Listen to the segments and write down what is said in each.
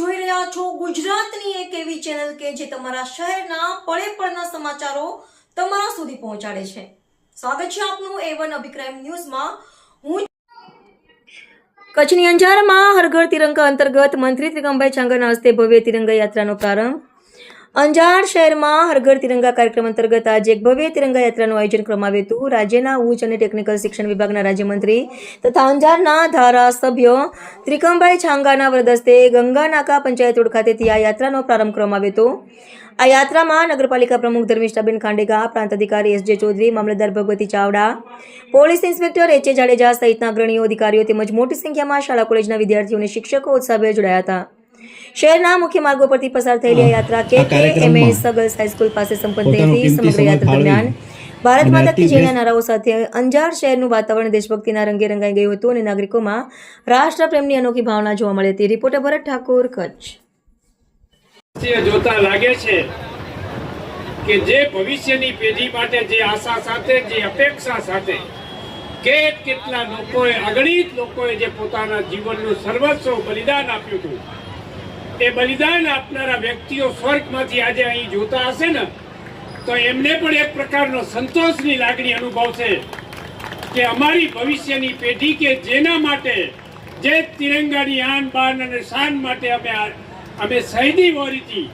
જોઈ રહ્યા છો ગુજરાતની એક એવી ચેનલ કે જે તમારા શહેરના પળે પળના સમાચારો તમારા સુધી પહોંચાડે છે। સ્વાગત છે આપનું A1 અભિક્રાઇમ ન્યૂઝમાં। હું કચ્છની અંજારમાં હર ઘર તિરંગા અંતર્ગત મંત્રી ત્રિકમભાઈ છાંગાના હસ્તે ભવ્ય તિરંગા યાત્રાનો પ્રારંભ। અંજાર શહેરમાં હર ઘર તિરંગા કાર્યક્રમ અંતર્ગત આજે એક ભવ્ય તિરંગા યાત્રાનું આયોજન કરવામાં આવ્યું હતું। રાજ્યના ઉચ્ચ અને ટેકનિકલ શિક્ષણ વિભાગના રાજ્યમંત્રી તથા અંજારના ધારાસભ્ય ત્રિકમભાઈ છાંગાના વરદ હસ્તે ગંગાનાકા પંચાયત રોડ ખાતેથી આ યાત્રાનો પ્રારંભ કરવામાં આવ્યો હતો। આ યાત્રામાં નગરપાલિકા પ્રમુખ ધર્મિષ્ઠાબેન ખાંડેગા, પ્રાંત અધિકારી S.J. ચૌધરી, મામલતદાર Bhagwati Chavda, police inspector H.A. Jadeja સહિતના અગ્રણીઓ, અધિકારીઓ તેમજ મોટી સંખ્યામાં શાળા કોલેજના વિદ્યાર્થીઓ અને શિક્ષકો ઉત્સાહભેર જોડાયા હતા। શહેરના મુખ્ય માર્ગો પરથી પસાર થયેલી આ યાત્રા KKMS ગર્લ્સ હાઈસ્કૂલ પાસે સંપન્ન થઈ હતી। સમગ્ર યાત્રા દરમિયાન ભારત માતા કી જયના નારાઓ સાથે અંજાર શહેરનું વાતાવરણ દેશભક્તિના રંગે રંગાઈ ગયું હતું અને નાગરિકોમાં રાષ્ટ્રપ્રેમની અનોખી ભાવના જોવા મળી હતી। રિપોર્ટર ભરત ઠાકોર, કચ્છ। જોતા લાગે છે કે જે ભવિષ્યની પેઢી માટે જે આશા સાથે, જે અપેક્ષા સાથે કેટલા લોકોએ, અગણિત લોકોએ જે પોતાના જીવનનું સર્વસ્વ બલિદાન આપ્યું હતું, એ બલિદાન આપનારા વ્યક્તિઓ સ્વર્ગમાંથી આજે અહીં જોતા હશે ને તો એમને પણ એક પ્રકારનો સંતોષની લાગણી અનુભવશે કે અમારી ભવિષ્યની પેઢી કે જેના માટે, જે તિરંગાની આન બાન અને શાન માટે અમે શહીદી વહોરી હતી,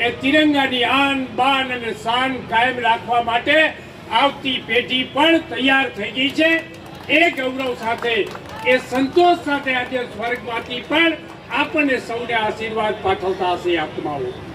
એ તિરંગાની આન બાન અને શાન કાયમ રાખવા માટે આવતી પેઢી પણ તૈયાર થઈ ગઈ છે। એ ગૌરવ સાથે, એ સંતોષ સાથે આજે સ્વર્ગમાંથી પણ આપણને સૌને આશીર્વાદ પાઠવતા હશે આત્માઓ।